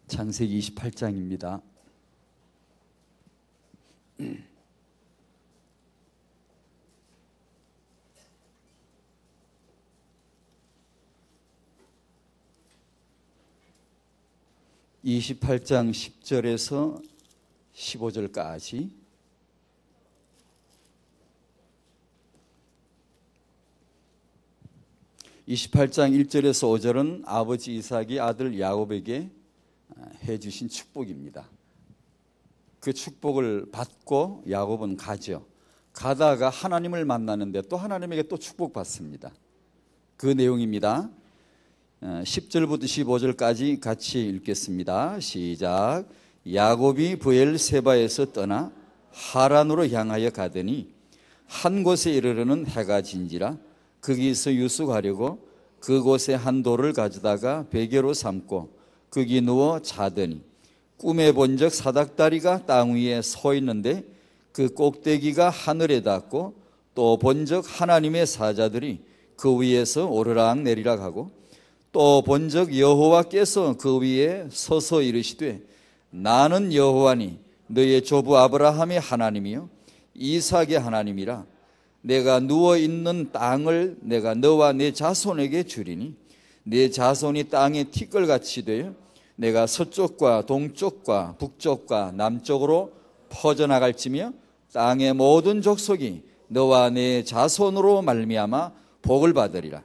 창세기 28장입니다. (28장) 10절에서 15절까지 (28장) 1절에서 5절은 아버지 이삭이 아들 야곱에게 해주신 축복입니다. 그 축복을 받고 야곱은 가죠. 가다가 하나님을 만나는데 또 하나님에게 또 축복받습니다. 그 내용입니다. 10절부터 15절까지 같이 읽겠습니다. 시작. 야곱이 브엘세바에서 떠나 하란으로 향하여 가더니 한 곳에 이르러는 해가 진지라 거기서 유숙하려고 그곳에 한 돌을 가져다가 베개로 삼고 거기 누워 자더니 꿈에 본 적 사닥다리가 땅 위에 서 있는데 그 꼭대기가 하늘에 닿고 또 본 적 하나님의 사자들이 그 위에서 오르락 내리락 하고 또 본 적 여호와께서 그 위에 서서 이르시되 나는 여호와니 너의 조부 아브라함의 하나님이요 이삭의 하나님이라. 내가 누워있는 땅을 내가 너와 내 자손에게 주리니 내 자손이 땅에 티끌같이 되어 내가 서쪽과 동쪽과 북쪽과 남쪽으로 퍼져나갈지며 땅의 모든 족속이 너와 내 자손으로 말미암아 복을 받으리라.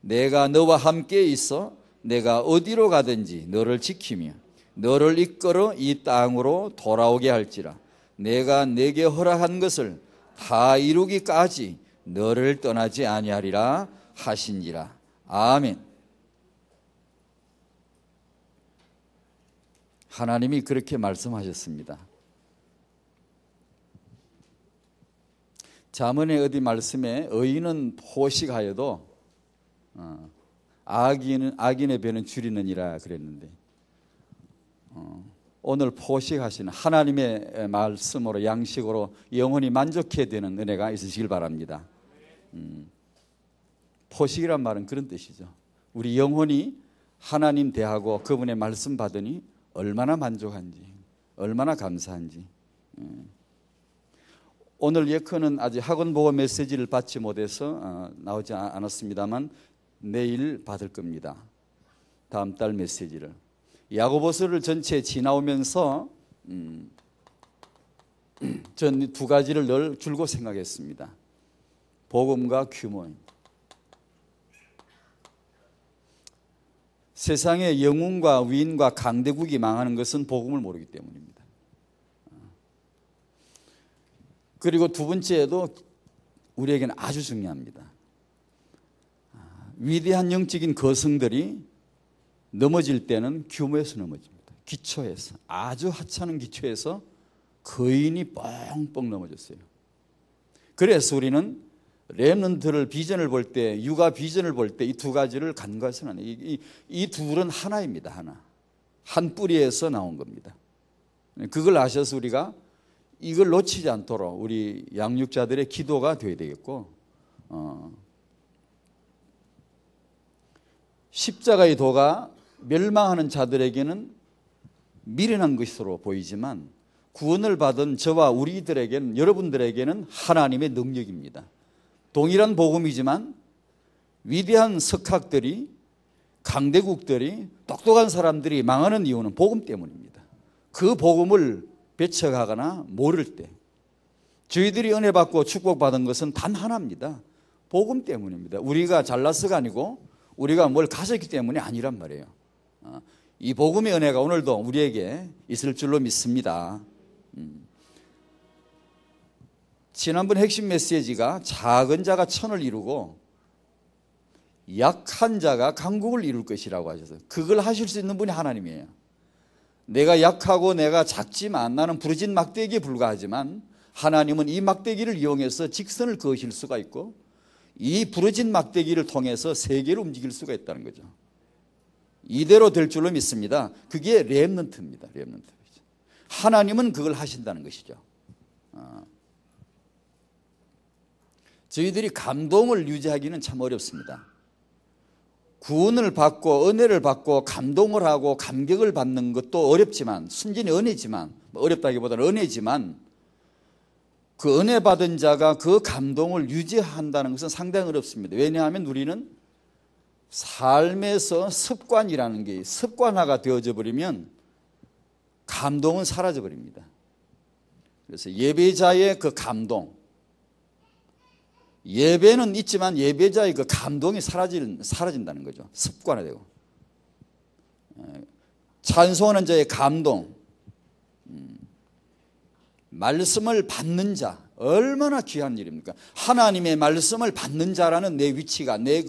내가 너와 함께 있어 내가 어디로 가든지 너를 지키며 너를 이끌어 이 땅으로 돌아오게 할지라. 내가 내게 허락한 것을 다 이루기까지 너를 떠나지 아니하리라 하신지라. 아멘. 하나님이 그렇게 말씀하셨습니다. 잠언의 어디 말씀에 의인은 포식하여도 악인의 배는 줄이느니라 그랬는데 오늘 포식하시는 하나님의 말씀으로 양식으로 영혼이 만족해야 되는 은혜가 있으시길 바랍니다. 포식이란 말은 그런 뜻이죠. 우리 영혼이 하나님 대하고 그분의 말씀 받으니 얼마나 만족한지, 얼마나 감사한지. 오늘 예컨은 아직 학원 보고 메시지를 받지 못해서 나오지 않았습니다만 내일 받을 겁니다. 다음 달 메시지를. 야고보서를 전체 지나오면서 전 두 가지를 늘 줄곧 생각했습니다. 복음과 규모. 세상의 영웅과 위인과 강대국이 망하는 것은 복음을 모르기 때문입니다. 그리고 두 번째도 우리에게는 아주 중요합니다. 위대한 영적인 거성들이 넘어질 때는 규모에서 넘어집니다. 기초에서, 아주 하찮은 기초에서 거인이 뻥뻥 넘어졌어요. 그래서 우리는 렘넌트를 비전을 볼 때, 육아 비전을 볼 때 이 두 가지를 간과해서는 안 해요. 이 둘은 하나입니다. 하나. 한 뿌리에서 나온 겁니다. 그걸 아셔서 우리가 이걸 놓치지 않도록 우리 양육자들의 기도가 되어야 되겠고, 십자가의 도가 멸망하는 자들에게는 미련한 것으로 보이지만 구원을 받은 저와 우리들에게는, 여러분들에게는 하나님의 능력입니다. 동일한 복음이지만 위대한 석학들이, 강대국들이, 똑똑한 사람들이 망하는 이유는 복음 때문입니다. 그 복음을 배척하거나 모를 때, 저희들이 은혜 받고 축복받은 것은 단 하나입니다. 복음 때문입니다. 우리가 잘나서가 아니고 우리가 뭘 가졌기 때문이 아니란 말이에요. 이 복음의 은혜가 오늘도 우리에게 있을 줄로 믿습니다. 지난번 핵심 메시지가 작은 자가 천을 이루고 약한 자가 강국을 이룰 것이라고 하셔서 그걸 하실 수 있는 분이 하나님이에요. 내가 약하고 내가 작지만 나는 부르진 막대기에 불과하지만 하나님은 이 막대기를 이용해서 직선을 그으실 수가 있고 이 부러진 막대기를 통해서 세계를 움직일 수가 있다는 거죠. 이대로 될 줄로 믿습니다. 그게 렘넌트입니다. 렘넌트. 하나님은 그걸 하신다는 것이죠. 저희들이 감동을 유지하기는 참 어렵습니다. 구원을 받고 은혜를 받고 감동을 하고 감격을 받는 것도 어렵지만, 순전히 은혜지만, 어렵다기보다는 은혜지만, 그 은혜 받은 자가 그 감동을 유지한다는 것은 상당히 어렵습니다. 왜냐하면 우리는 삶에서 습관이라는 게 습관화가 되어져 버리면 감동은 사라져 버립니다. 그래서 예배자의 그 감동, 예배는 있지만 예배자의 그 감동이 사라진다는 거죠. 습관화되고. 찬송하는 자의 감동, 말씀을 받는 자, 얼마나 귀한 일입니까? 하나님의 말씀을 받는 자라는 내 위치가, 내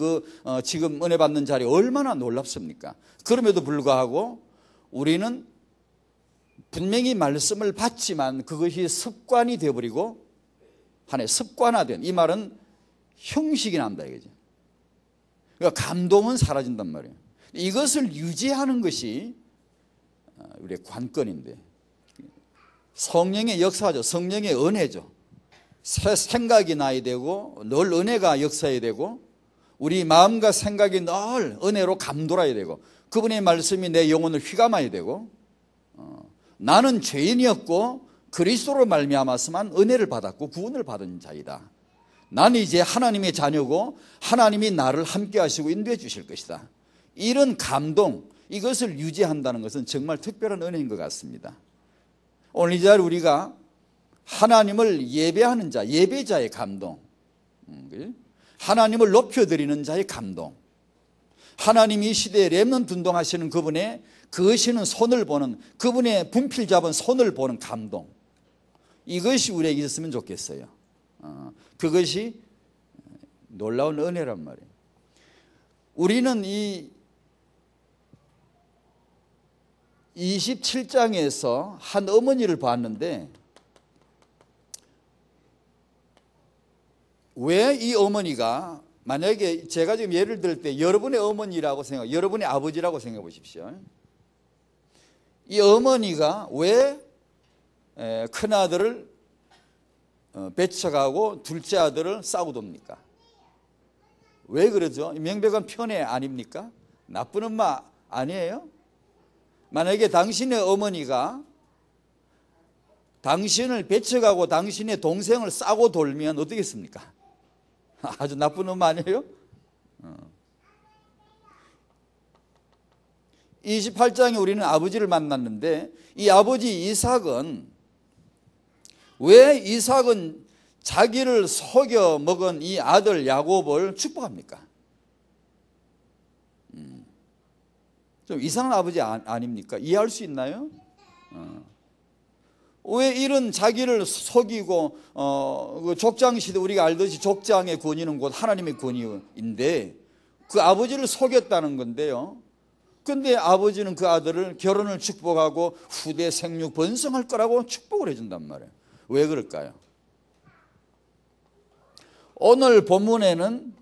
지금 은혜 받는 자리 얼마나 놀랍습니까? 그럼에도 불구하고 우리는 분명히 말씀을 받지만 그것이 습관이 되어버리고, 하나의 습관화된, 이 말은 형식이 난다 이거죠. 그러니까 감동은 사라진단 말이에요. 이것을 유지하는 것이 우리의 관건인데, 성령의 역사죠. 성령의 은혜죠. 새 생각이 나야 되고, 늘 은혜가 역사해야 되고, 우리 마음과 생각이 늘 은혜로 감돌아야 되고, 그분의 말씀이 내 영혼을 휘감아야 되고, 나는 죄인이었고 그리스도로 말미암아서만 은혜를 받았고 구원을 받은 자이다. 나는 이제 하나님의 자녀고 하나님이 나를 함께 하시고 인도해 주실 것이다. 이런 감동, 이것을 유지한다는 것은 정말 특별한 은혜인 것 같습니다. 오늘 이 자리 우리가 하나님을 예배하는 자, 예배자의 감동, 하나님을 높여드리는 자의 감동, 하나님이 이 시대에 렘넌트 운동하시는 그분의 그으시는 손을 보는, 그분의 분필 잡은 손을 보는 감동, 이것이 우리에게 있었으면 좋겠어요. 그것이 놀라운 은혜란 말이에요. 우리는 이 27장에서 한 어머니를 봤는데, 왜 이 어머니가, 만약에 제가 지금 예를 들 때 여러분의 어머니라고 여러분의 아버지라고 생각해 보십시오. 이 어머니가 왜 큰아들을 배척하고 둘째 아들을 싸우둡니까? 왜 그러죠? 명백한 편애 아닙니까? 나쁜 엄마 아니에요? 만약에 당신의 어머니가 당신을 배척하고 당신의 동생을 싸고 돌면 어떻겠습니까? 아주 나쁜 엄마 아니에요? 28장에 우리는 아버지를 만났는데, 이 아버지 이삭은, 왜 이삭은 자기를 속여 먹은 이 아들 야곱을 축복합니까? 좀 이상한 아버지 아닙니까? 이해할 수 있나요? 왜 이런 자기를 속이고, 그 족장시대 우리가 알듯이 족장의 권위는 곧 하나님의 권위인데 그 아버지를 속였다는 건데요. 근데 아버지는 그 아들을 결혼을 축복하고 후대 생육 번성할 거라고 축복을 해준단 말이에요. 왜 그럴까요? 오늘 본문에는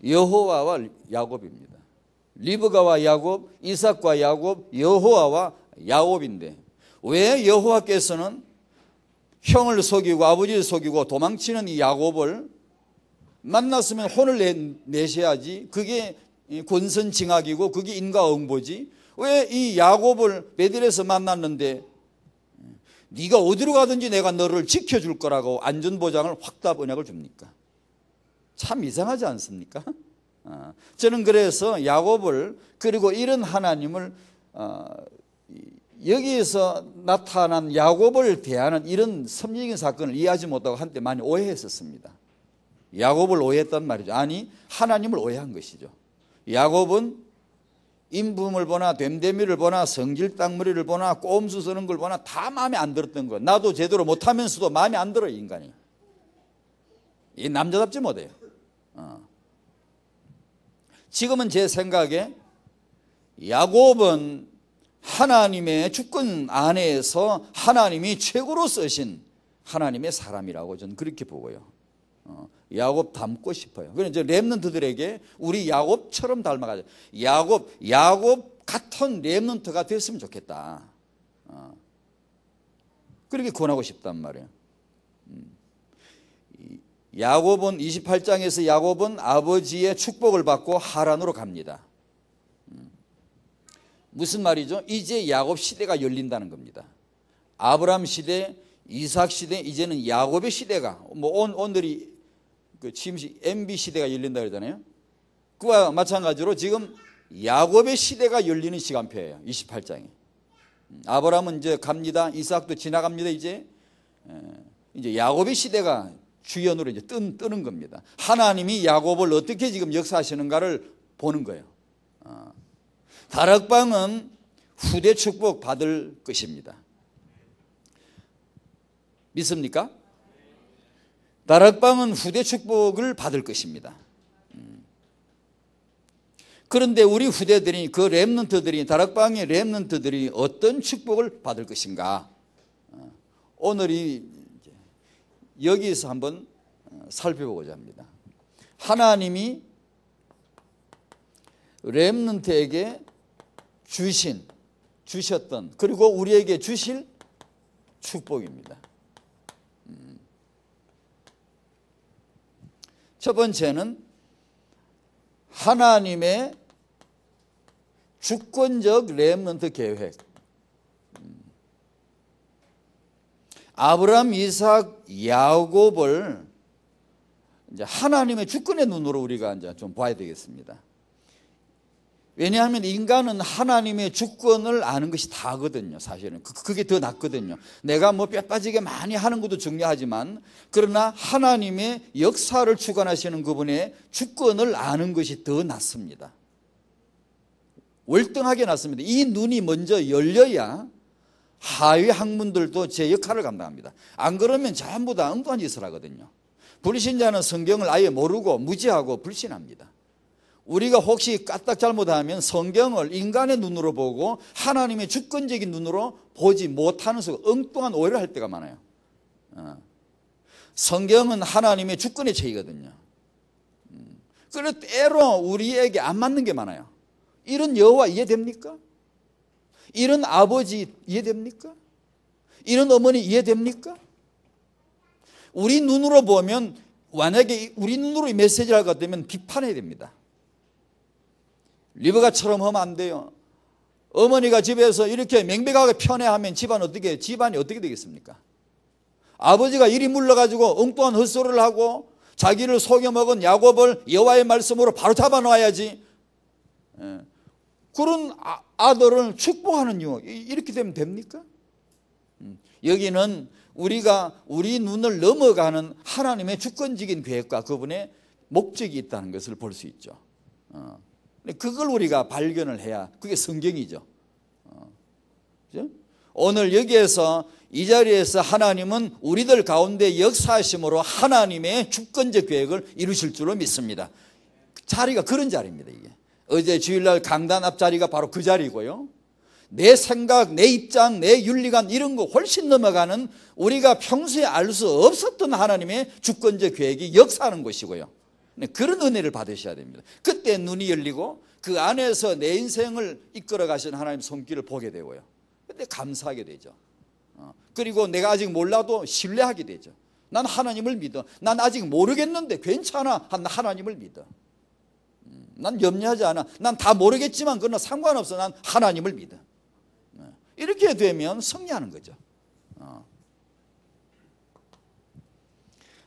여호와와 야곱입니다. 리브가와 야곱, 이삭과 야곱, 여호와와 야곱인데, 왜 여호와께서는 형을 속이고 아버지를 속이고 도망치는 이 야곱을 만났으면 혼을 내셔야지, 그게 권선징악이고 그게 인과응보지, 왜 이 야곱을 베델에서 만났는데 네가 어디로 가든지 내가 너를 지켜줄 거라고 안전보장을 확답 언약을 줍니까? 참 이상하지 않습니까? 저는 그래서 야곱을, 그리고 이런 하나님을, 여기에서 나타난 야곱을 대하는 이런 섭리적인 사건을 이해하지 못하고 한때 많이 오해했었습니다. 야곱을 오해했단 말이죠. 아니, 하나님을 오해한 것이죠. 야곱은 인품을 보나 됨됨이를 보나 성질 땅무리를 보나 꼼수 쓰는 걸 보나 다 마음에 안 들었던 거예요. 나도 제대로 못하면서도 마음에 안 들어요, 인간이. 이 남자답지 못해요. 지금은 제 생각에 야곱은 하나님의 주권 안에서 하나님이 최고로 쓰신 하나님의 사람이라고 저는 그렇게 보고요. 야곱 닮고 싶어요. 그래서 렘넌트들에게 우리 야곱처럼 닮아가자. 야곱 같은 렘넌트가 됐으면 좋겠다. 그렇게 권하고 싶단 말이에요. 야곱은 28장에서 야곱은 아버지의 축복을 받고 하란으로 갑니다. 무슨 말이죠? 이제 야곱 시대가 열린다는 겁니다. 아브라함 시대, 이삭 시대, 이제는 야곱의 시대가 오늘이 그 지금시 MB 시대가 열린다 그러잖아요. 그와 마찬가지로 지금 야곱의 시대가 열리는 시간표예요. 28장에. 아브라함은 이제 갑니다. 이삭도 지나갑니다. 이제 야곱의 시대가 주연으로 이제 뜨는 겁니다. 하나님이 야곱을 어떻게 지금 역사하시는가를 보는 거예요. 다락방은 후대 축복 받을 것입니다. 믿습니까? 다락방은 후대 축복을 받을 것입니다. 그런데 우리 후대들이 그 렘넌트들이 다락방의 렘넌트들이 어떤 축복을 받을 것인가? 오늘이 여기서 한번 살펴보고자 합니다. 하나님이 렘넌트에게 주셨던 그리고 우리에게 주실 축복입니다. 첫 번째는 하나님의 주권적 렘넌트 계획. 아브라함, 이삭, 야곱을 이제 하나님의 주권의 눈으로 우리가 이제 좀 봐야 되겠습니다. 왜냐하면 인간은 하나님의 주권을 아는 것이 다거든요. 사실은 그게 더 낫거든요. 내가 뭐 뼈 빠지게 많이 하는 것도 중요하지만 그러나 하나님의 역사를 주관하시는 그분의 주권을 아는 것이 더 낫습니다. 월등하게 낫습니다. 이 눈이 먼저 열려야 하위 학문들도 제 역할을 감당합니다. 안 그러면 전부 다 엉뚱한 짓을 하거든요. 불신자는 성경을 아예 모르고 무지하고 불신합니다. 우리가 혹시 까딱 잘못하면 성경을 인간의 눈으로 보고 하나님의 주권적인 눈으로 보지 못하는 수가 엉뚱한 오해를 할 때가 많아요. 성경은 하나님의 주권의 책이거든요. 그래서 때로 우리에게 안 맞는 게 많아요. 이런 여호와 이해됩니까? 이런 아버지 이해됩니까? 이런 어머니 이해됩니까? 우리 눈으로 보면 만약에 우리 눈으로 이 메시지를 할 것 같으면 비판해야 됩니다. 리브가처럼 하면 안 돼요. 어머니가 집에서 이렇게 맹백하게 편애하면 집안이 어떻게 되겠습니까? 아버지가 일이 물러가지고 엉뚱한 헛소리를 하고 자기를 속여먹은 야곱을 여호와의 말씀으로 바로 잡아놔야지. 그런 아들을 축복하는 이유 이렇게 되면 됩니까? 여기는 우리가 우리 눈을 넘어가는 하나님의 주권적인 계획과 그분의 목적이 있다는 것을 볼 수 있죠. 그걸 우리가 발견을 해야 그게 성경이죠. 오늘 여기에서 이 자리에서 하나님은 우리들 가운데 역사하심으로 하나님의 주권적 계획을 이루실 줄로 믿습니다. 자리가 그런 자리입니다. 이게 어제 주일날 강단 앞 자리가 바로 그 자리고요. 내 생각, 내 입장, 내 윤리관 이런 거 훨씬 넘어가는 우리가 평소에 알 수 없었던 하나님의 주권적 계획이 역사하는 곳이고요. 그런 은혜를 받으셔야 됩니다. 그때 눈이 열리고 그 안에서 내 인생을 이끌어 가신 하나님의 손길을 보게 되고요. 그때 감사하게 되죠. 그리고 내가 아직 몰라도 신뢰하게 되죠. 난 하나님을 믿어. 난 아직 모르겠는데 괜찮아. 하나님을 믿어. 난 염려하지 않아. 난 다 모르겠지만 그러나 상관없어. 난 하나님을 믿어. 이렇게 되면 승리하는 거죠.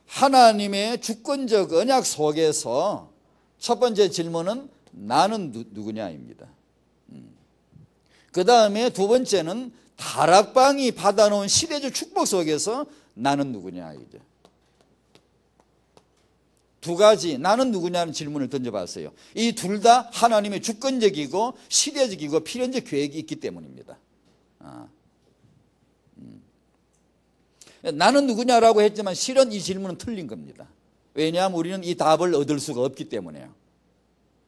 하나님의 주권적 언약 속에서 첫 번째 질문은 나는 누구냐입니다. 그 다음에 두 번째는 다락방이 받아놓은 시대적 축복 속에서 나는 누구냐이죠. 두 가지 나는 누구냐는 질문을 던져봤어요. 이 둘 다 하나님의 주권적이고 시대적이고 필연적 계획이 있기 때문입니다. 나는 누구냐라고 했지만 실은 이 질문은 틀린 겁니다. 왜냐하면 우리는 이 답을 얻을 수가 없기 때문에요.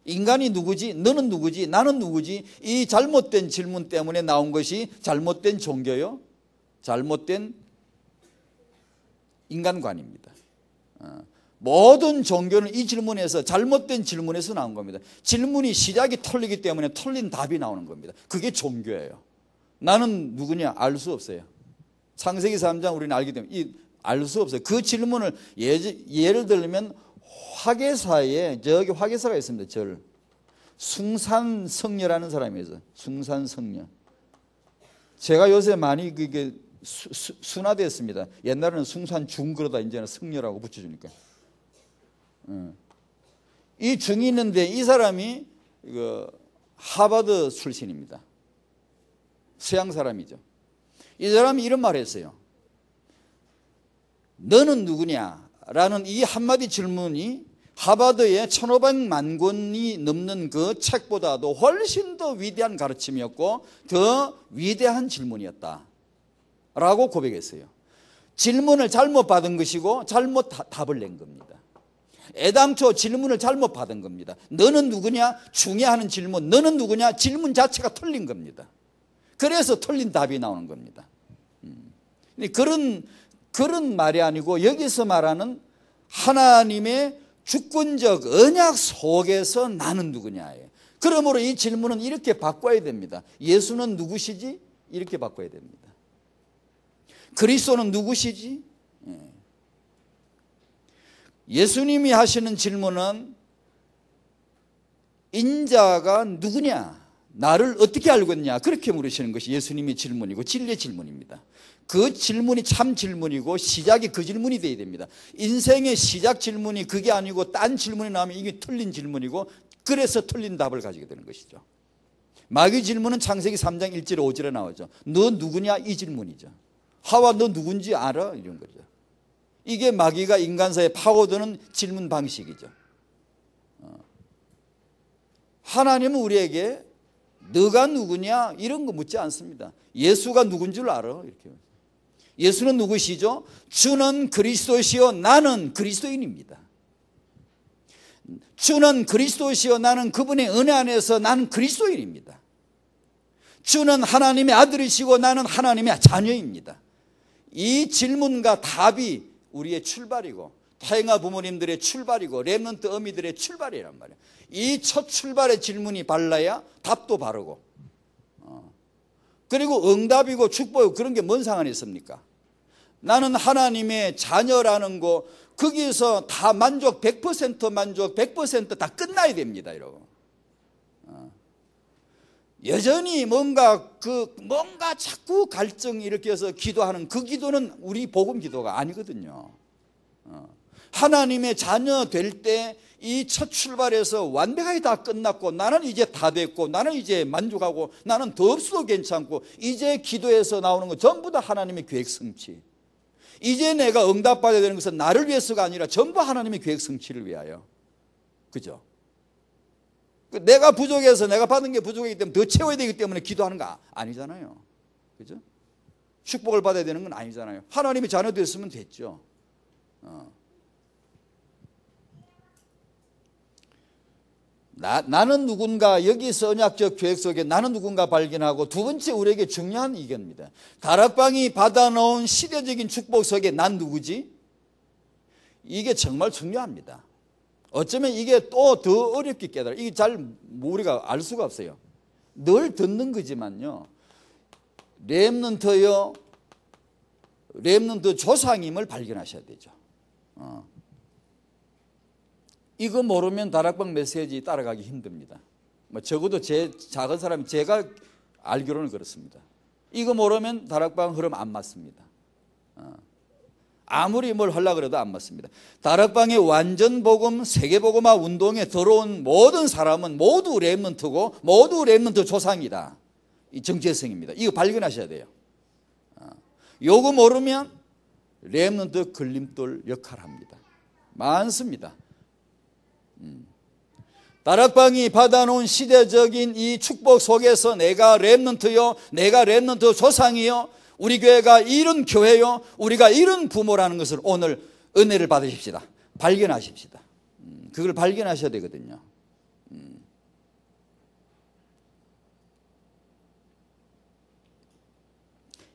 인간이 누구지? 너는 누구지? 나는 누구지? 이 잘못된 질문 때문에 나온 것이 잘못된 종교요, 잘못된 인간관입니다. 모든 종교는 이 질문에서 잘못된 질문에서 나온 겁니다. 질문이 시작이 틀리기 때문에 틀린 답이 나오는 겁니다. 그게 종교예요. 나는 누구냐 알 수 없어요. 창세기 3장 우리는 알기 때문에 이 알 수 없어요. 그 질문을 예를 들면 화계사에 저기 화계사가 있습니다. 절 숭산성녀라는 사람이 있어요. 숭산성녀. 제가 요새 많이 그게 순화됐습니다. 옛날에는 숭산중 그러다 이제는 성녀라고 붙여주니까. 이 중이 있는데 이 사람이 하버드 출신입니다. 서양 사람이죠. 이 사람이 이런 말을 했어요. 너는 누구냐? 라는 이 한마디 질문이 하버드의 1500만 권이 넘는 그 책보다도 훨씬 더 위대한 가르침이었고 더 위대한 질문이었다 라고 고백했어요. 질문을 잘못 받은 것이고 잘못 답을 낸 겁니다. 애당초 질문을 잘못 받은 겁니다. 너는 누구냐? 중요한 질문, 너는 누구냐? 질문 자체가 틀린 겁니다. 그래서 틀린 답이 나오는 겁니다. 그런 말이 아니고 여기서 말하는 하나님의 주권적 언약 속에서 나는 누구냐예요. 그러므로 이 질문은 이렇게 바꿔야 됩니다. 예수는 누구시지? 이렇게 바꿔야 됩니다. 그리스도는 누구시지? 예수님이 하시는 질문은 인자가 누구냐? 나를 어떻게 알고 있냐? 그렇게 물으시는 것이 예수님의 질문이고 진리의 질문입니다. 그 질문이 참 질문이고 시작이 그 질문이 되어야 됩니다. 인생의 시작 질문이 그게 아니고 딴 질문이 나오면 이게 틀린 질문이고 그래서 틀린 답을 가지게 되는 것이죠. 마귀 질문은 창세기 3장 1절 5절에 나오죠. 너 누구냐? 이 질문이죠. 하와 너 누군지 알아? 이런 거죠. 이게 마귀가 인간사에 파고드는 질문 방식이죠. 하나님은 우리에게 너가 누구냐? 이런 거 묻지 않습니다. 예수가 누군 줄 알아? 이렇게. 예수는 누구시죠? 주는 그리스도시요 나는 그리스도인입니다. 주는 그리스도시요 나는 그분의 은혜 안에서 나는 그리스도인입니다. 주는 하나님의 아들이시고 나는 하나님의 자녀입니다. 이 질문과 답이 우리의 출발이고 타행아 부모님들의 출발이고 렘넌트 어미들의 출발이란 말이에요. 이 첫 출발의 질문이 발라야 답도 바르고 그리고 응답이고 축복이고 그런 게 뭔 상관이 있습니까? 나는 하나님의 자녀라는 거 거기에서 다 만족 100% 만족 100% 다 끝나야 됩니다. 이러고 여전히 뭔가 자꾸 갈증 이렇게 해서 기도하는 그 기도는 우리 복음 기도가 아니거든요. 하나님의 자녀 될 때 이 첫 출발에서 완벽하게 다 끝났고 나는 이제 다 됐고 나는 이제 만족하고 나는 더 없어도 괜찮고 이제 기도에서 나오는 거 전부 다 하나님의 계획 성취. 이제 내가 응답받아야 되는 것은 나를 위해서가 아니라 전부 하나님의 계획 성취를 위하여. 그죠? 내가 부족해서 내가 받은 게 부족하기 때문에 더 채워야 되기 때문에 기도하는 거 아니잖아요. 그죠? 축복을 받아야 되는 건 아니잖아요. 하나님의 자녀 됐으면 됐죠. 나는 누군가 여기서 언약적 계획 속에 나는 누군가 발견하고 두 번째 우리에게 중요한 이견입니다. 다락방이 받아놓은 시대적인 축복 속에 난 누구지? 이게 정말 중요합니다. 어쩌면 이게 또 더 어렵게 깨달아. 이게 잘 우리가 알 수가 없어요. 늘 듣는 거지만요. 렘넌트요. 렘넌트 조상임을 발견하셔야 되죠. 이거 모르면 다락방 메시지 따라가기 힘듭니다. 적어도 제 작은 사람이 제가 알기로는 그렇습니다. 이거 모르면 다락방 흐름 안 맞습니다. 아무리 뭘 하려고 해도 안 맞습니다. 다락방의 완전복음 세계복음화 운동에 들어온 모든 사람은 모두 렘넌트고 모두 렘넌트 조상이다. 이 정체성입니다. 이거 발견하셔야 돼요. 요거 모르면 렘넌트 걸림돌 역할을 합니다. 많습니다. 다락방이 받아놓은 시대적인 이 축복 속에서 내가 렘넌트요, 내가 렘넌트 조상이요, 우리 교회가 이런 교회요, 우리가 이런 부모라는 것을 오늘 은혜를 받으십시다. 발견하십시다. 그걸 발견하셔야 되거든요.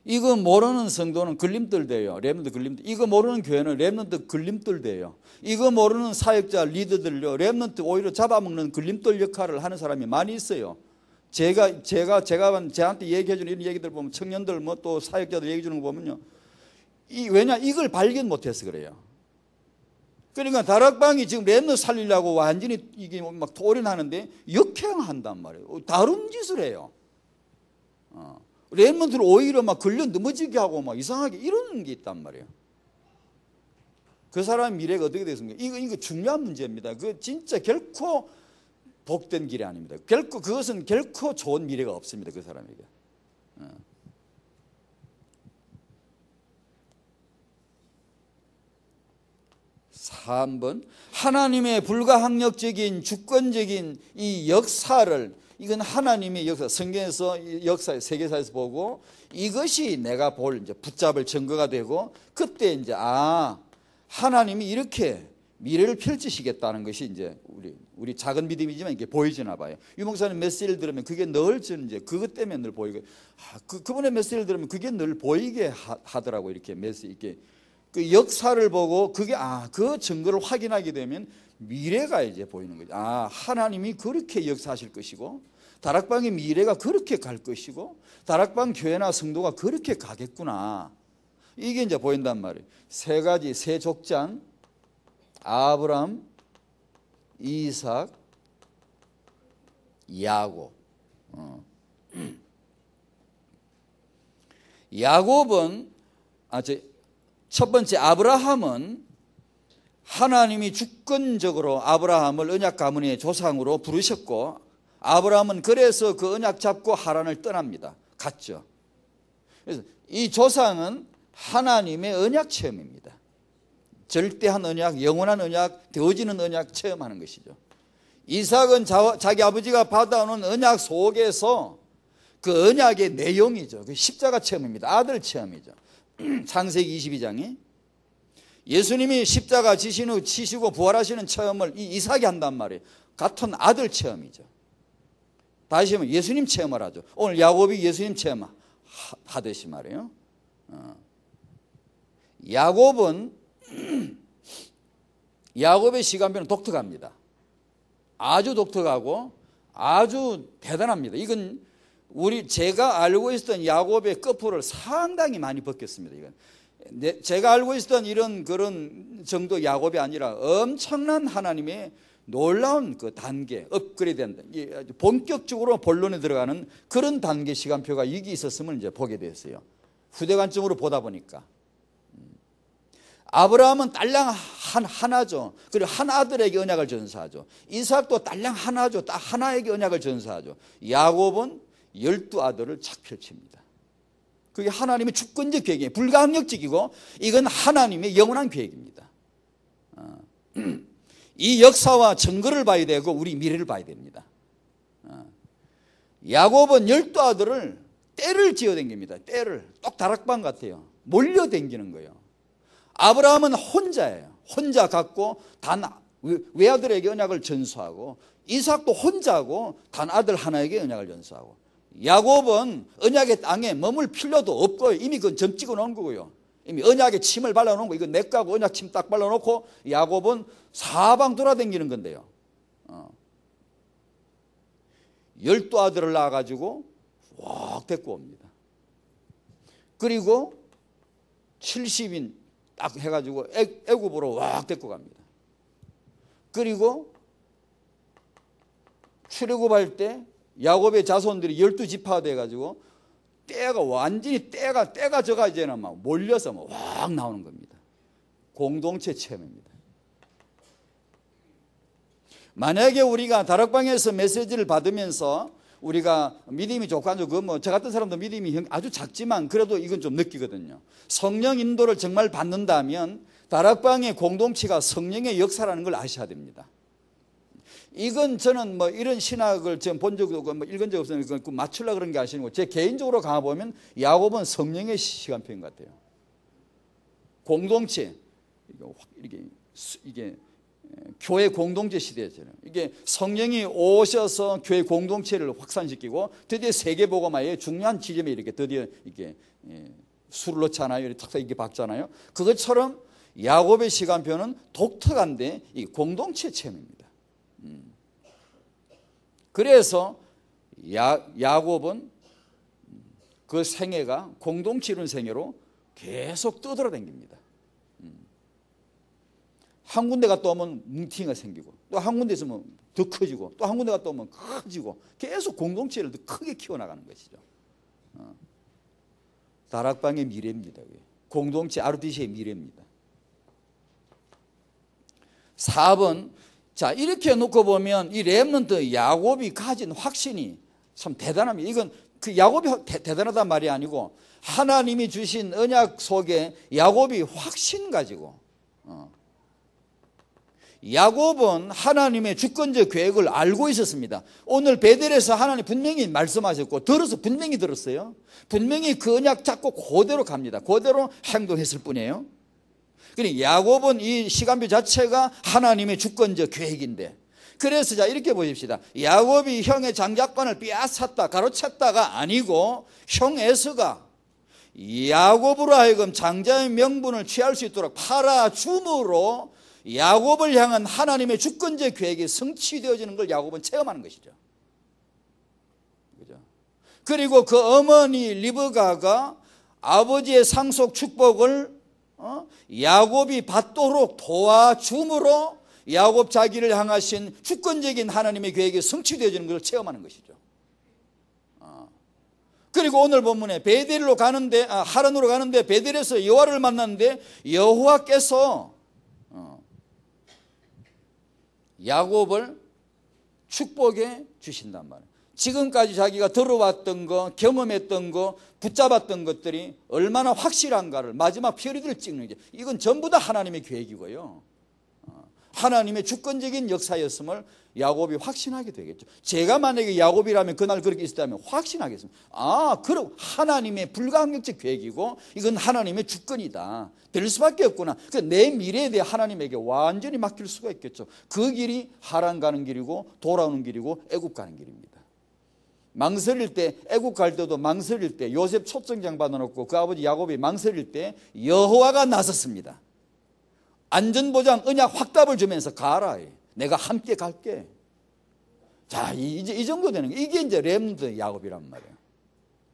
이거 모르는 성도는 걸림돌 돼요. 렘넌트 걸림돌. 이거 모르는 교회는 렘넌트 걸림돌 돼요. 이거 모르는 사역자 리더들요. 렘넌트 오히려 잡아먹는 걸림돌 역할을 하는 사람이 많이 있어요. 제가 저한테 얘기해 주는 이런 얘기들 보면 청년들 뭐 또 사역자들 얘기해 주는 거 보면요. 왜냐 이걸 발견 못해서 그래요. 그러니까 다락방이 지금 렘넌트 살리려고 완전히 이게 막 돌연하는데 역행한단 말이에요. 다른 짓을 해요. 렘넌트를 오히려 막 걸려 넘어지게 하고 막 이상하게 이러는 게 있단 말이에요. 그 사람의 미래가 어떻게 됐습니까? 이거 중요한 문제입니다. 그 진짜 결코 복된 길이 아닙니다. 그것은 결코 좋은 미래가 없습니다. 그 사람에게. 3번 하나님의 불가항력적인 주권적인 이 역사를, 이건 하나님의 역사, 성경에서 역사 세계사에서 보고 이것이 내가 이제 붙잡을 증거가 되고, 그때 이제 하나님이 이렇게 미래를 펼치시겠다는 것이 이제 우리 작은 믿음이지만 이게 보이지나 봐요. 유 목사님 메시지를 들으면 그게 늘 저는 이제 그것 때문에 늘 보이고, 그분의 메시지를 들으면 그게 늘 보이게 하더라고. 이렇게 메시지 이렇게 그 역사를 보고 그게 그 증거를 확인하게 되면 미래가 이제 보이는 거죠. 하나님이 그렇게 역사하실 것이고, 다락방의 미래가 그렇게 갈 것이고, 다락방 교회나 성도가 그렇게 가겠구나. 이게 이제 보인단 말이에요. 세 족장, 아브람, 이삭, 야곱. 야곱은 첫 번째 아브라함은 하나님이 주권적으로 아브라함을 언약 가문의 조상으로 부르셨고, 아브라함은 그래서 그 언약 잡고 하란을 떠납니다. 갔죠. 그래서 이 조상은 하나님의 언약 체험입니다. 절대한 언약, 영원한 언약, 되어지는 언약 체험하는 것이죠. 이삭은 자기 아버지가 받아오는 언약 속에서 그 언약의 내용이죠. 그 십자가 체험입니다. 아들 체험이죠. 창세기 22장에 예수님이 십자가 지시고 부활하시는 체험을 이 이삭이 한단 말이에요. 같은 아들 체험이죠. 다시 하면 예수님 체험을 하죠. 오늘 야곱이 예수님 체험 하듯이 말이에요. 야곱의 시간표는 독특합니다. 아주 독특하고 아주 대단합니다. 이건 제가 알고 있었던 야곱의 거푸를 상당히 많이 벗겼습니다. 이건 제가 알고 있었던 그런 정도 야곱이 아니라 엄청난 하나님의 놀라운 그 단계, 업그레이드된다. 본격적으로 본론에 들어가는 그런 단계 시간표가 이게 있었음을 이제 보게 됐어요. 후대 관점으로 보다 보니까. 아브라함은 딸랑 하나죠. 그리고 한 아들에게 언약을 전수하죠. 이삭도 딸랑 하나죠. 딱 하나에게 언약을 전수하죠. 야곱은 12아들을 착 펼칩니다. 그게 하나님의 주권적 계획이에요. 불가항력적이고 이건 하나님의 영원한 계획입니다. 이 역사와 증거를 봐야 되고 우리 미래를 봐야 됩니다. 야곱은 12아들을 떼를 지어댕깁니다. 떼를 똑 다락방 같아요. 몰려댕기는 거예요. 아브라함은 혼자예요. 혼자 갖고 단 외아들에게 언약을 전수하고, 이삭도 혼자고 단 아들 하나에게 언약을 전수하고, 야곱은 언약의 땅에 머물 필요도 없고요. 이미 그건 점 찍어 놓은 거고요. 이미 언약에 침을 발라놓은 거, 이거 내 거고 언약 침 딱 발라놓고 야곱은 사방 돌아다니는 건데요. 12아들을 낳아가지고 확 데리고 옵니다. 그리고 70인 딱 해가지고 애굽으로 확 데리고 갑니다. 그리고 출애굽할 때 야곱의 자손들이 12지파가 돼가지고 때가 완전히 때가 저가 이제는 막 몰려서 막 확 나오는 겁니다. 공동체 체험입니다. 만약에 우리가 다락방에서 메시지를 받으면서 우리가 믿음이 좋고 안 좋고, 저 같은 사람도 믿음이 아주 작지만 그래도 이건 좀 느끼거든요. 성령 인도를 정말 받는다면 다락방의 공동체가 성령의 역사라는 걸 아셔야 됩니다. 이건 저는 이런 신학을 지금 본 적도 없고 읽은 적 없으니까 맞추려고 그런 게 아시는 거고, 제 개인적으로 가보면 야곱은 성령의 시간표인 것 같아요. 공동체, 이게 교회 공동체 시대잖아요. 이게 성령이 오셔서 교회 공동체를 확산시키고 드디어 세계복음화의 중요한 지점에 이렇게 드디어 이게 술을 넣잖아요. 이렇게 탁탁 이렇게 박잖아요. 그것처럼 야곱의 시간표는 독특한데 이 공동체 체험입니다. 그래서 야곱은 그 생애가 공동체 이룬 생애로 계속 떠돌아다닙니다. 한 군데 갔다 오면 뭉티가 생기고, 또 한 군데 있으면 더 커지고, 또 한 군데 갔다 오면 커지고, 계속 공동체를 더 크게 키워나가는 것이죠. 다락방의 미래입니다. 공동체 ROTC의 미래입니다. 4번, 자, 이렇게 놓고 보면 이 렘넌트 야곱이 가진 확신이 참 대단합니다. 이건 그 야곱이 대단하단 말이 아니고 하나님이 주신 언약 속에 야곱이 확신 가지고, 야곱은 하나님의 주권적 계획을 알고 있었습니다. 오늘 베델에서 하나님 분명히 말씀하셨고 분명히 들었어요. 분명히 그 언약 잡고 그대로 갑니다. 그대로 행동했을 뿐이에요. 그러니까 야곱은 이 시간표 자체가 하나님의 주권적 계획인데, 그래서 자 이렇게 보십시다. 야곱이 형의 장자권을 빼앗았다, 가로챘다가 아니고 형 에서가 야곱으로 하여금 장자의 명분을 취할 수 있도록 팔아줌으로 야곱을 향한 하나님의 주권적 계획이 성취되어지는 걸 야곱은 체험하는 것이죠. 그죠? 그리고 그 어머니 리브가가 아버지의 상속 축복을 야곱이 받도록 도와줌으로 야곱 자기를 향하신 주권적인 하나님의 계획이 성취되어지는 것을 체험하는 것이죠. 그리고 오늘 본문에 베델로 가는데, 하란으로 가는데 베델에서 여호와를 만났는데 여호와께서 야곱을 축복해 주신단 말이에요. 지금까지 자기가 들어왔던 거, 경험했던 거, 붙잡았던 것들이 얼마나 확실한가를 마지막 표리를 찍는 게, 이건 전부 다 하나님의 계획이고요, 하나님의 주권적인 역사였음을 야곱이 확신하게 되겠죠. 제가 만약에 야곱이라면 그날 그렇게 있었다면 확신하겠습니다. 그럼 하나님의 불가항력적 계획이고 이건 하나님의 주권이다, 될 수밖에 없구나. 내 미래에 대해 하나님에게 완전히 맡길 수가 있겠죠. 그 길이 하란 가는 길이고 돌아오는 길이고 애굽 가는 길입니다. 망설일 때, 애국 갈 때도 망설일 때 요셉 초청장 받아놓고 그 아버지 야곱이 망설일 때 여호와가 나섰습니다. 안전보장 언약 확답을 주면서 가라, 내가 함께 갈게. 자, 이 정도 되는 게, 이게 이제 렘넌트 야곱이란 말이에요.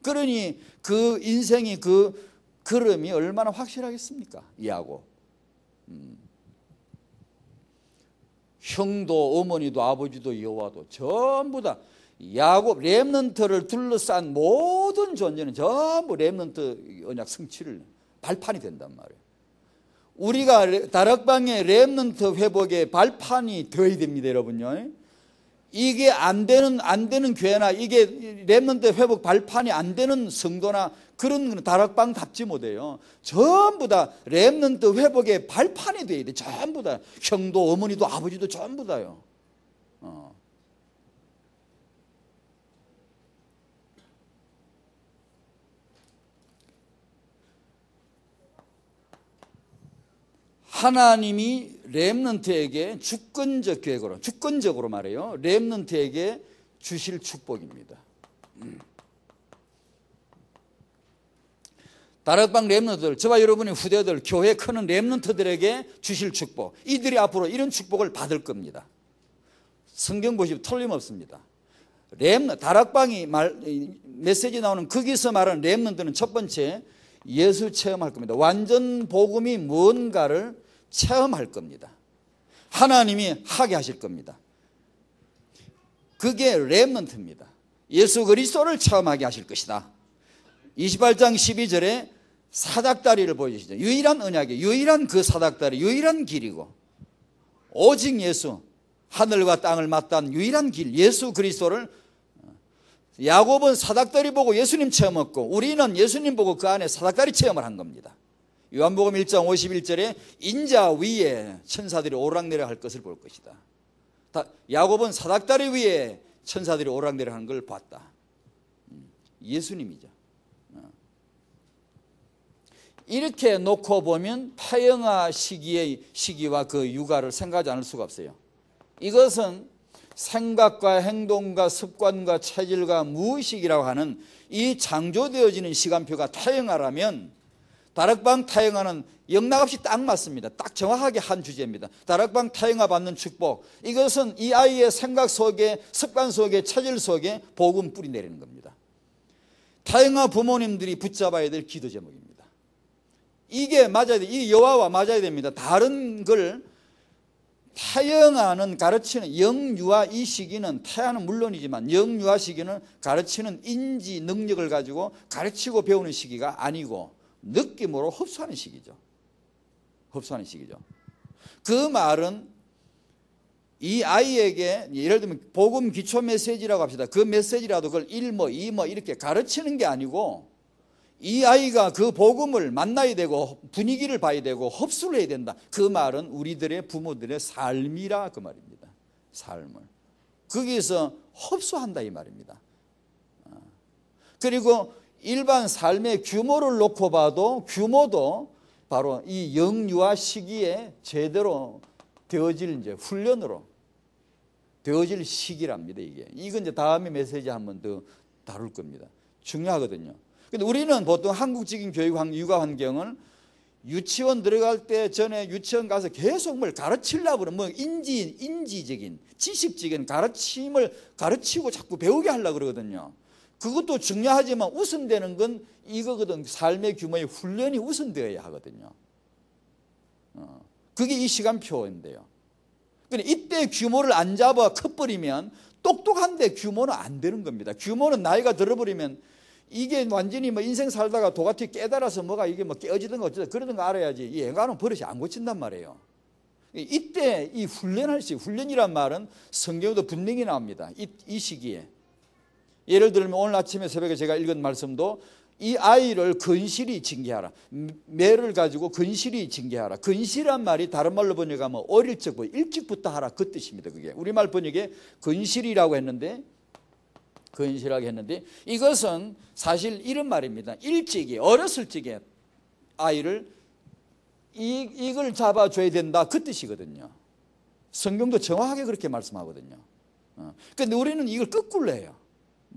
그러니 그 인생이 그 걸음이 얼마나 확실하겠습니까, 이 야곱. 형도 어머니도 아버지도 여호와도 전부 다 야곱 렘넌트를 둘러싼 모든 존재는 전부 렘넌트 언약 성취를 발판이 된단 말이에요. 우리가 다락방의 렘넌트 회복의 발판이 되어야 됩니다, 여러분요. 이게 안 되는 교회나 이게 렘넌트 회복 발판이 안 되는 성도나 그런 다락방답지 못해요. 전부 다 렘넌트 회복의 발판이 되어야 돼. 전부 다 형도 어머니도 아버지도 전부 다요. 하나님이 렘넌트에게 주권적으로 말해요, 렘넌트에게 주실 축복입니다. 다락방 렘넌트들, 저와 여러분의 후대들, 교회 크는 렘넌트들에게 주실 축복, 이들이 앞으로 이런 축복을 받을 겁니다. 성경 보시면 틀림없습니다. 다락방이 메시지 나오는 거기서 말하는 렘넌트는 첫 번째, 예수 체험할 겁니다. 완전 복음이 뭔가를 체험할 겁니다. 하나님이 하게 하실 겁니다. 그게 렘넌트입니다. 예수 그리스도를 체험하게 하실 것이다. 28장 12절에 사닥다리를 보여주시죠. 유일한 언약이, 유일한 그 사닥다리, 유일한 길이고 오직 예수, 하늘과 땅을 맞닿은 유일한 길, 예수 그리스도를, 야곱은 사닥다리 보고 예수님 체험했고 우리는 예수님 보고 그 안에 사닥다리 체험을 한 겁니다. 요한복음 1장 51절에 인자 위에 천사들이 오락내락할 것을 볼 것이다. 야곱은 사닥다리 위에 천사들이 오락내락하는 걸 봤다. 예수님이죠. 이렇게 놓고 보면 파영아 시기와 그 육아를 생각하지 않을 수가 없어요. 이것은 생각과 행동과 습관과 체질과 무의식이라고 하는 이 창조되어지는 시간표가 타영하라면 다락방 타영하는 영락없이 딱 맞습니다. 딱 정확하게 한 주제입니다. 다락방 타영하 받는 축복, 이것은 이 아이의 생각 속에, 습관 속에, 체질 속에 복음 뿌리 내리는 겁니다. 타영하 부모님들이 붙잡아야 될 기도 제목입니다. 이게 맞아야 돼. 이 여호와와 맞아야 됩니다. 다른 걸 타영하는 가르치는 영유아 이 시기는 타야는 물론이지만 영유아 시기는 가르치는 인지 능력을 가지고 가르치고 배우는 시기가 아니고 느낌으로 흡수하는 시기죠. 흡수하는 시기죠. 그 말은 이 아이에게 예를 들면 복음 기초 메시지라고 합시다. 그 메시지라도 그걸 1뭐 2뭐 이렇게 가르치는 게 아니고 이 아이가 그 복음을 만나야 되고 분위기를 봐야 되고 흡수를 해야 된다. 그 말은 우리들의 부모들의 삶이라 그 말입니다. 삶을 거기에서 흡수한다 이 말입니다. 그리고 일반 삶의 규모를 놓고 봐도 규모도 바로 이 영유아 시기에 제대로 되어질 이제 훈련으로 되어질 시기랍니다. 이건 이제 다음에 메시지 한번 더 다룰 겁니다. 중요하거든요. 근데 우리는 보통 한국적인 교육 육아 환경은 유치원 들어갈 때 전에 유치원 가서 계속 뭘 가르치려고 그러면 뭐 인지적인 지식적인 가르치고 자꾸 배우게 하려고 그러거든요. 그것도 중요하지만 우선되는 건 이거거든. 삶의 규모의 훈련이 우선되어야 하거든요. 그게 이 시간표인데요. 그런데 이때 규모를 안 잡아 커버리면 똑똑한데 규모는 안 되는 겁니다. 규모는 나이가 들어버리면 이게 완전히 뭐 인생 살다가 도같이 깨달아서 뭐가 이게 뭐 깨어지든가 어쩌든 그러든 거 알아야지. 이 애가는 버릇이 안 고친단 말이에요. 이때 이 훈련할 시 훈련이란 말은 성경에도 분명히 나옵니다. 이 시기에. 예를 들면 오늘 아침에 새벽에 제가 읽은 말씀도 이 아이를 건실히 징계하라. 매를 가지고 건실히 징계하라. 건실한 말이 다른 말로 번역하면 어릴 적부터 일찍부터 하라 그 뜻입니다. 그게 우리말 번역에 건실이라고 했는데 건실하게 했는데 이것은 사실 이런 말입니다. 일찍이 어렸을 적에 아이를 이걸 잡아줘야 된다 그 뜻이거든요. 성경도 정확하게 그렇게 말씀하거든요. 그런데 우리는 이걸 거꾸로 해요.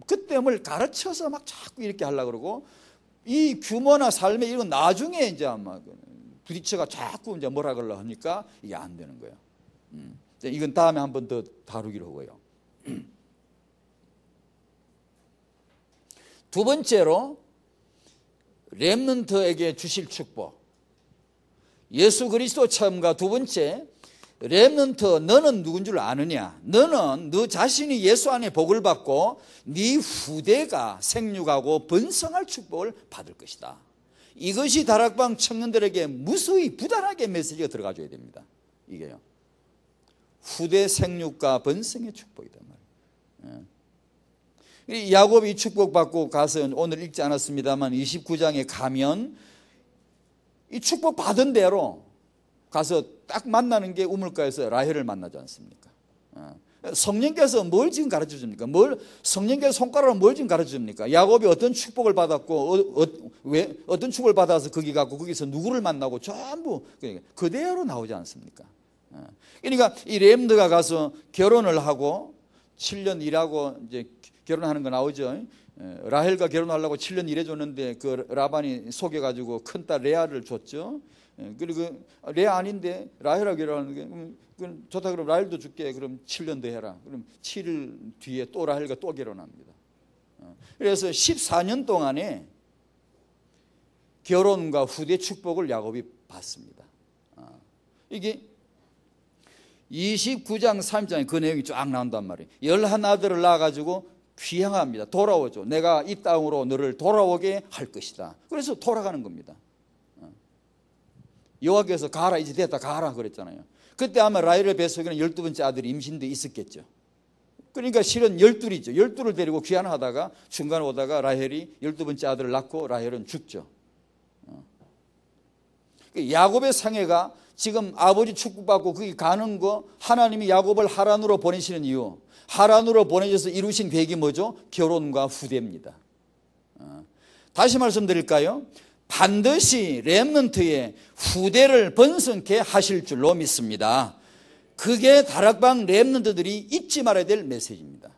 그때 뭘 가르쳐서 막 자꾸 이렇게 하려고 그러고 이 규모나 삶에 이건 나중에 이제 아마 부딪혀가 자꾸 이제 뭐라 그러려 하니까 이게 안 되는 거예요. 이건 다음에 한 번 더 다루기로 하고요. 두 번째로 렘넌트에게 주실 축복. 예수 그리스도 체험과 두 번째 렘넌트 너는 누군 줄 아느냐? 너는 너 자신이 예수 안에 복을 받고 네 후대가 생육하고 번성할 축복을 받을 것이다. 이것이 다락방 청년들에게 무수히 부단하게 메시지가 들어가줘야 됩니다. 이게요. 후대 생육과 번성의 축복이다 말이에요. 야곱이 축복 받고 가서 오늘 읽지 않았습니다만 29장에 가면 이 축복 받은 대로 가서 딱 만나는 게 우물가에서 라헬을 만나지 않습니까? 성령께서 뭘 지금 가르쳐 줍니까? 성령께서 손가락으로 뭘 지금 가르쳐 줍니까? 야곱이 어떤 축복을 받았고 왜 어떤 축복을 받아서 거기 가고 거기서 누구를 만나고 전부 그대로 나오지 않습니까? 그러니까 이 렘드가 가서 결혼을 하고 7년 일하고 이제 결혼하는 거 나오죠. 라헬과 결혼하려고 7년 일해줬는데 그 라반이 속여가지고 큰딸 레아를 줬죠. 그리고 레아 아닌데 라헬하고 결혼하는 게 좋다 그럼 라헬도 줄게. 그럼 7년 더 해라. 그럼 7일 뒤에 또 라헬과 또 결혼합니다. 그래서 14년 동안에 결혼과 후대 축복을 야곱이 받습니다. 이게 29장 3장에 그 내용이 쫙 나온단 말이에요. 11아들을 낳아가지고 귀향합니다. 돌아오죠. 내가 이 땅으로 너를 돌아오게 할 것이다. 그래서 돌아가는 겁니다. 여호와께서 가라 이제 됐다 가라 그랬잖아요. 그때 아마 라헬의 뱃속에는 12번째 아들이 임신도 있었겠죠. 그러니까 실은 12이죠. 12를 데리고 귀환하다가 중간에 오다가 라헬이 12번째 아들을 낳고 라헬은 죽죠. 야곱의 상해가 지금 아버지 축복받고 거기 가는 거 하나님이 야곱을 하란으로 보내시는 이유 하란으로 보내셔서 이루신 계획이 뭐죠? 결혼과 후대입니다. 다시 말씀드릴까요? 반드시 렘넌트의 후대를 번성케 하실 줄로 믿습니다. 그게 다락방 렘넌트들이 잊지 말아야 될 메시지입니다.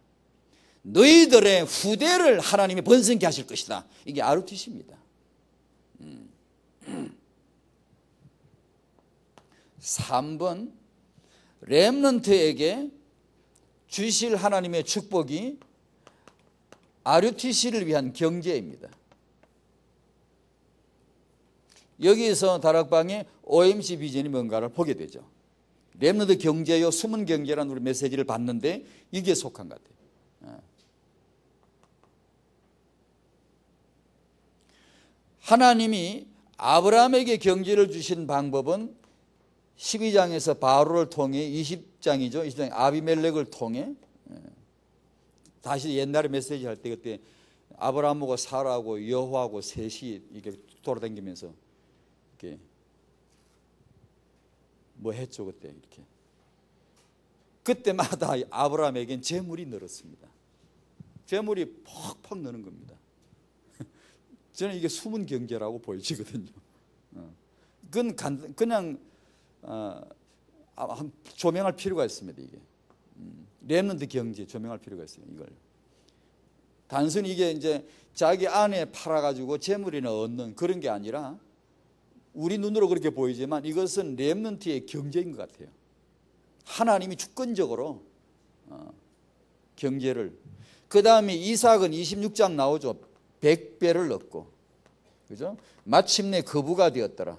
너희들의 후대를 하나님이 번성케 하실 것이다. 이게 RTC입니다. 3번 렘넌트에게 주실 하나님의 축복이 RUTC를 위한 경제입니다. 여기서 다락방의 OMC 비전이 뭔가를 보게 되죠. 렘넌트 경제요, 숨은 경제라는 우리 메시지를 받는데 이게 속한 것 같아요. 하나님이 아브라함에게 경제를 주신 방법은 12장에서 바로를 통해 20장이죠. 20장 아비멜렉을 통해 다시 옛날에 메시지 할 때 그때 아브라함하고 사라하고 여호와하고 셋이 이렇게 돌아다니면서 이렇게 뭐 했죠 그때 이렇게. 그때마다 아브라함에겐 재물이 늘었습니다. 재물이 퍽퍽 느는 겁니다. 저는 이게 숨은 경제라고 보여지거든요. 그건 그냥 조명할 필요가 있습니다. 이게 렘넌트 경제 조명할 필요가 있어요. 이걸 단순히 이게 이제 자기 안에 팔아가지고 재물이나 얻는 그런 게 아니라 우리 눈으로 그렇게 보이지만 이것은 렘넌트의 경제인 것 같아요. 하나님이 주권적으로 경제를. 그 다음에 이삭은 26장 나오죠. 100배를 얻고, 그죠? 마침내 거부가 되었더라.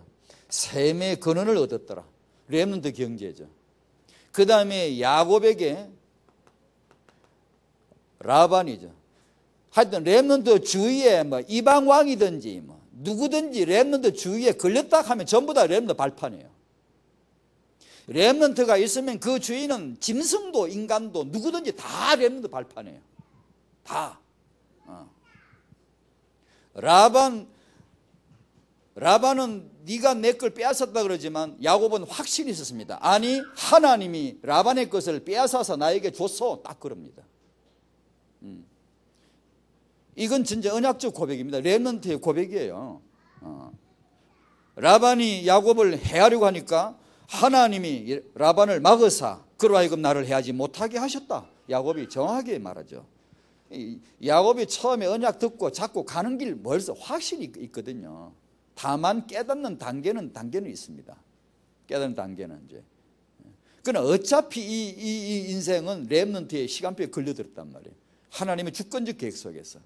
셈의 근원을 얻었더라. 렘넌트 경제죠. 그 다음에 야곱에게 라반이죠. 하여튼 렘넌트 주위에 뭐 이방 왕이든지 뭐 누구든지 렘넌트 주위에 걸렸다 하면 전부 다 렘넌트 발판이에요. 렘넌트가 있으면 그 주위는 짐승도 인간도 누구든지 다 렘넌트 발판이에요. 다. 라반은 네가 내 걸 빼앗았다 그러지만 야곱은 확신이 있었습니다. 아니 하나님이 라반의 것을 빼앗아서 나에게 줬어. 딱 그럽니다. 이건 진짜 언약적 고백입니다. 렘넌트의 고백이에요. 라반이 야곱을 해하려고 하니까 하나님이 라반을 막으사 그로 하여금 나를 해하지 못하게 하셨다. 야곱이 정확하게 말하죠. 야곱이 처음에 언약 듣고 자꾸 가는 길 멀서 확신이 있거든요. 다만 깨닫는 단계는 있습니다. 깨닫는 단계는 이제. 그러나 어차피 이 인생은 렘넌트의 시간표에 걸려들었단 말이에요. 하나님의 주권적 계획 속에서.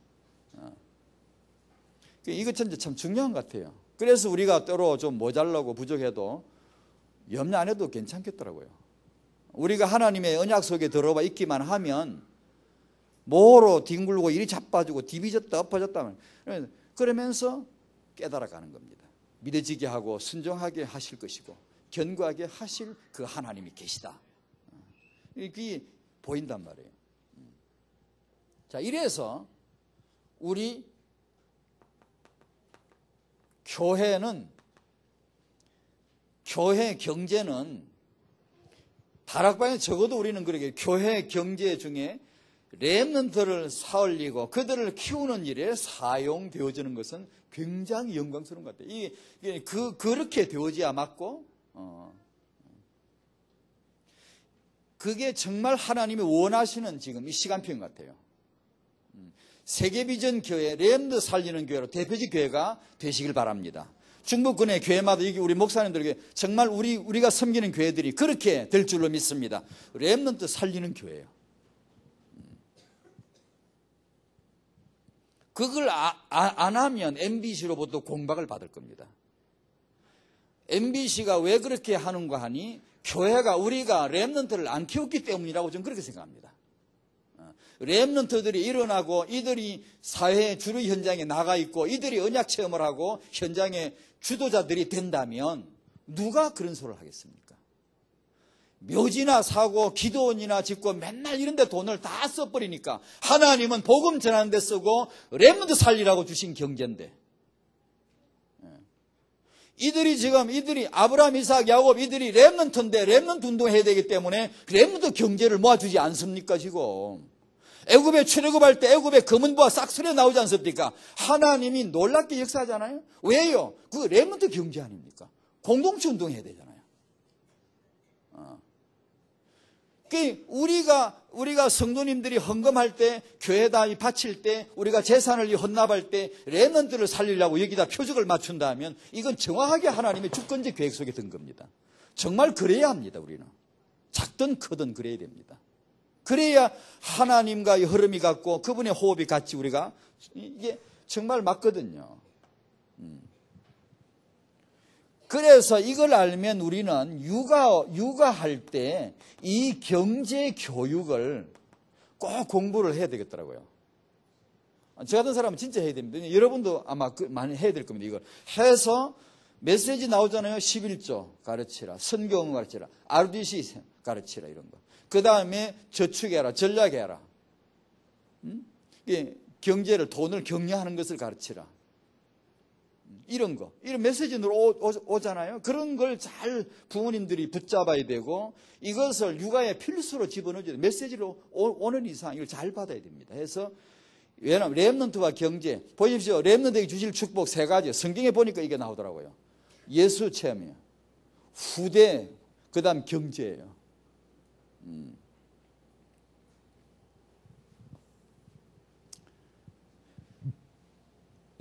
이것 참 중요한 것 같아요. 그래서 우리가 때로 좀 모자라고 부족해도 염려 안 해도 괜찮겠더라고요. 우리가 하나님의 언약 속에 들어와 있기만 하면 뭐로 뒹굴고 이리 자빠지고 디비졌다 엎어졌다 그러면서 깨달아가는 겁니다. 믿어지게 하고 순종하게 하실 것이고 견고하게 하실 그 하나님이 계시다. 이게 보인단 말이에요. 자, 이래서 우리 교회 경제는 다락방에 적어도 우리는 그렇게 교회 경제 중에 렘넌트를 사올리고 그들을 키우는 일에 사용되어지는 것은 굉장히 영광스러운 것 같아요. 이게 그렇게 되어져야 맞고, 그게 정말 하나님이 원하시는 지금 이 시간표인 것 같아요. 세계비전 교회, 렘넌트 살리는 교회로 대표적 교회가 되시길 바랍니다. 중부권의 교회마다 여기 우리 목사님들에게 정말 우리가 섬기는 교회들이 그렇게 될 줄로 믿습니다. 렘넌트 살리는 교회예요. 그걸 안 하면 MBC로부터 공박을 받을 겁니다. MBC가 왜 그렇게 하는가 하니 교회가 우리가 렘넌트를 안 키웠기 때문이라고 저는 그렇게 생각합니다. 렘넌트들이 일어나고 이들이 사회 주류 현장에 나가 있고 이들이 언약 체험을 하고 현장의 주도자들이 된다면 누가 그런 소리를 하겠습니까? 묘지나 사고 기도원이나 짓고 맨날 이런 데 돈을 다 써버리니까 하나님은 복음 전하는 데 쓰고 렘넌트 살리라고 주신 경제인데 이들이 아브라함, 이삭, 야곱 이들이 렘넌트인데 렘넌트 운동해야 되기 때문에 렘넌트 경제를 모아주지 않습니까 지금? 애굽에 출애굽할 때 애굽에 검은 보화 싹쓸이 나오지 않습니까? 하나님이 놀랍게 역사하잖아요. 왜요? 그 렘넌트 경제 아닙니까? 공동체 운동해야 되잖아요. 우리가 성도님들이 헌금할 때, 교회다 바칠 때, 우리가 재산을 헌납할 때 렘넌트를 살리려고 여기다 표적을 맞춘다면 이건 정확하게 하나님의 주권적 계획 속에 든 겁니다. 정말 그래야 합니다. 우리는 작든 크든 그래야 됩니다. 그래야 하나님과의 흐름이 같고 그분의 호흡이 같이 우리가 이게 정말 맞거든요. 그래서 이걸 알면 우리는 육아할 때 이 경제 교육을 꼭 공부를 해야 되겠더라고요. 저 같은 사람은 진짜 해야 됩니다. 여러분도 아마 많이 해야 될 겁니다. 이걸 해서 메시지 나오잖아요. 11조 가르치라, 성경 가르치라, RDC 가르치라, 이런 거. 그 다음에 저축해라, 전략해라. 경제를, 돈을 경영하는 것을 가르치라. 이런 거, 이런 메시지로 오잖아요. 그런 걸 잘 부모님들이 붙잡아야 되고, 이것을 육아의 필수로 집어넣어줘야 돼요. 메시지로 오는 이상 이걸 잘 받아야 됩니다. 해서, 왜냐하면 렘넌트와 경제, 보십시오. 렘넌트에게 주실 축복 세 가지. 성경에 보니까 이게 나오더라고요. 예수 체험이에요. 후대, 그 다음 경제예요.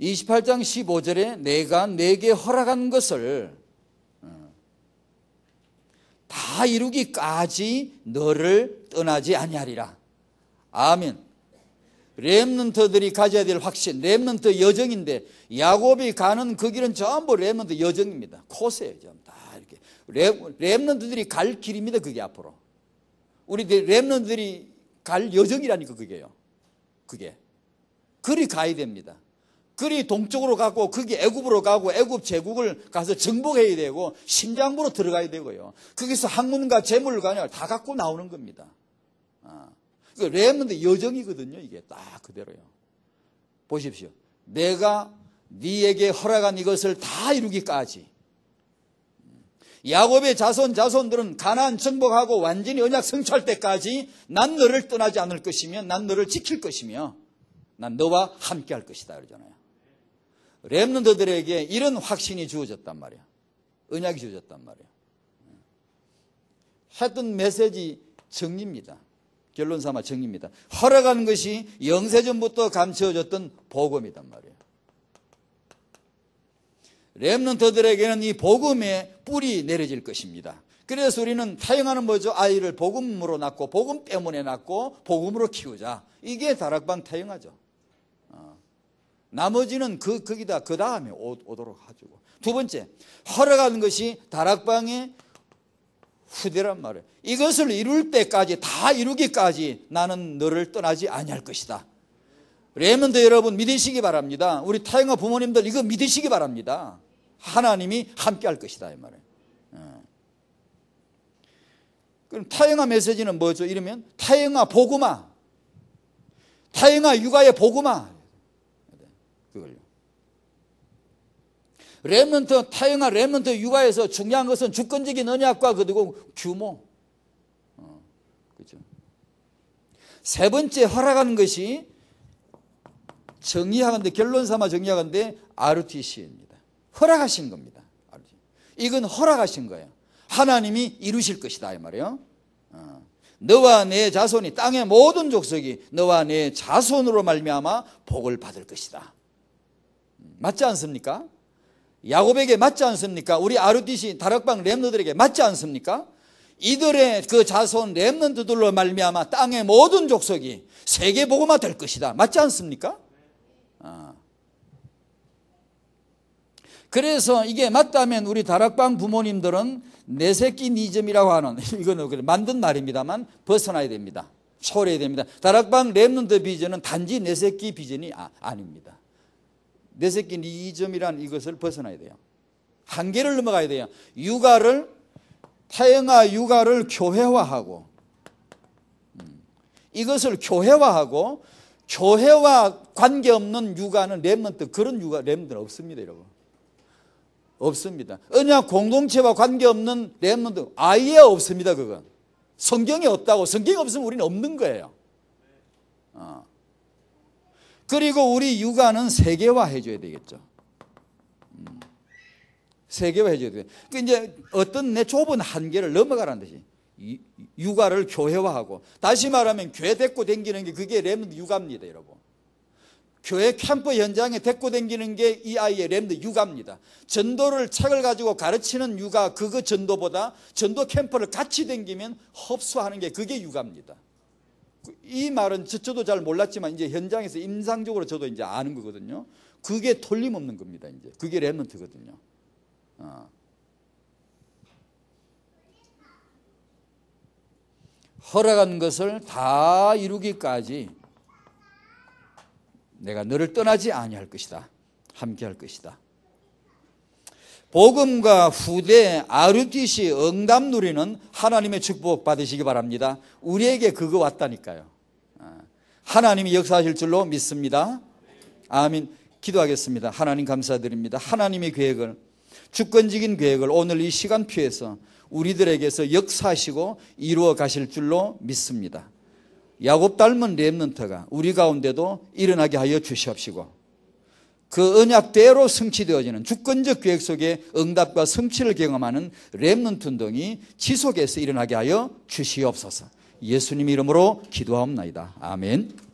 28장 15절에 내가 내게 허락한 것을 다 이루기까지 너를 떠나지 아니하리라. 아멘. 렘넌트들이 가져야 될 확신, 렘넌트 여정인데, 야곱이 가는 그 길은 전부 렘넌트 여정입니다. 코스예요. 다 이렇게 렘넌트들이 갈 길입니다. 그게 앞으로 우리 렘넌트들이 갈 여정이라니까. 그게요. 그게 그리 가야 됩니다. 그리 동쪽으로 가고, 그게 애굽으로 가고, 애굽 제국을 가서 정복해야 되고, 신장부로 들어가야 되고요. 거기서 학문과 재물을 다 갖고 나오는 겁니다. 그 렘넌트 여정이거든요. 이게 딱 그대로요. 보십시오. 내가 네에게 허락한 이것을 다 이루기까지. 야곱의 자손들은 가나안 정복하고 완전히 언약 성취할 때까지 난 너를 떠나지 않을 것이며, 난 너를 지킬 것이며, 난 너와 함께 할 것이다 그러잖아요. 렘넌트들에게 이런 확신이 주어졌단 말이야. 언약이 주어졌단 말이야. 했던 메시지 정리입니다. 결론 삼아 정리입니다. 허락하는 것이 영세전부터 감춰졌던 복음이단 말이에요. 렘넌트들에게는 이 복음의 뿔이 내려질 것입니다. 그래서 우리는 타영하는 뭐죠? 아이를 복음으로 낳고, 복음 때문에 낳고, 복음으로 키우자. 이게 다락방 타영하죠. 나머지는 거기다 그 다음에 오도록 하죠. 두 번째, 허락하는 것이 다락방의 후대란 말이에요. 이것을 이룰 때까지, 다 이루기까지 나는 너를 떠나지 아니할 것이다. 렘넌트 여러분 믿으시기 바랍니다. 우리 타영아 부모님들 이거 믿으시기 바랍니다. 하나님이 함께 할 것이다 이 말이에요. 그럼 타영아 메시지는 뭐죠? 이러면 타영아 복음아, 타영아 육아의 복음아, 그걸요. 렘넌트, 타영아 렘넌트 육아에서 중요한 것은 주권적인 언약과 그리고 규모. 그렇죠. 세 번째 허락하는 것이 정의하건대, 결론 삼아 정의하건대 RTC입니다. 허락하신 겁니다. 이건 허락하신 거예요. 하나님이 이루실 것이다 이 말이에요. 너와 내 자손이, 땅의 모든 족속이 너와 내 자손으로 말미암아 복을 받을 것이다. 맞지 않습니까? 야곱에게 맞지 않습니까? 우리 RTC 다락방 렘넌트들에게 맞지 않습니까? 이들의 그 자손 렘넌트들로 말미암아 땅의 모든 족속이 세계 복음화 될 것이다. 맞지 않습니까? 그래서 이게 맞다면 우리 다락방 부모님들은 내 새끼 니즘이라고 하는, 이거는 만든 말입니다만 벗어나야 됩니다. 초래해야 됩니다. 다락방 렘넌트 비전은 단지 내 새끼 비전이 아닙니다. 내 새끼 니즘이란 이것을 벗어나야 돼요. 한계를 넘어가야 돼요. 육아를, 타영아 육아를 교회화하고, 이것을 교회화하고, 교회와 관계없는 육아는 렘넌트, 그런 육아 렘넌트는 없습니다 여러분. 없습니다. 언약 공동체와 관계없는 렘넌트 아예 없습니다. 그건 성경에 없다고. 성경이 없으면 우리는 없는 거예요. 그리고 우리 육아는 세계화 해줘야 되겠죠. 세계화 해줘야 돼요. 그 이제 어떤 내 좁은 한계를 넘어가라는 듯이 육아를 교회화하고, 다시 말하면 교회 데리고 다니는 게 그게 렘넌트 육아입니다 여러분. 교회 캠프 현장에 데리고 다니는 게 이 아이의 렘넌트 육아입니다. 전도를 책을 가지고 가르치는 육아, 그거 전도보다 전도 캠프를 같이 다니면 흡수하는 게 그게 육아입니다. 이 말은 저도 잘 몰랐지만 이제 현장에서 임상적으로 저도 이제 아는 거거든요. 그게 틀림없는 겁니다. 이제 그게 렘넌트거든요. 허락한 것을 다 이루기까지 내가 너를 떠나지 아니할 것이다. 함께 할 것이다. 복음과 후대 아르티시 응답 누리는 하나님의 축복 받으시기 바랍니다. 우리에게 그거 왔다니까요. 하나님이 역사하실 줄로 믿습니다. 아멘. 기도하겠습니다. 하나님 감사드립니다. 하나님의 계획을, 주권적인 계획을 오늘 이 시간표에서 우리들에게서 역사하시고 이루어 가실 줄로 믿습니다. 야곱 닮은 렘넌트가 우리 가운데도 일어나게 하여 주시옵시고 그 언약대로 성취되어지는 주권적 계획 속에 응답과 성취를 경험하는 렘넌트 운동이 지속해서 일어나게 하여 주시옵소서. 예수님 이름으로 기도하옵나이다. 아멘.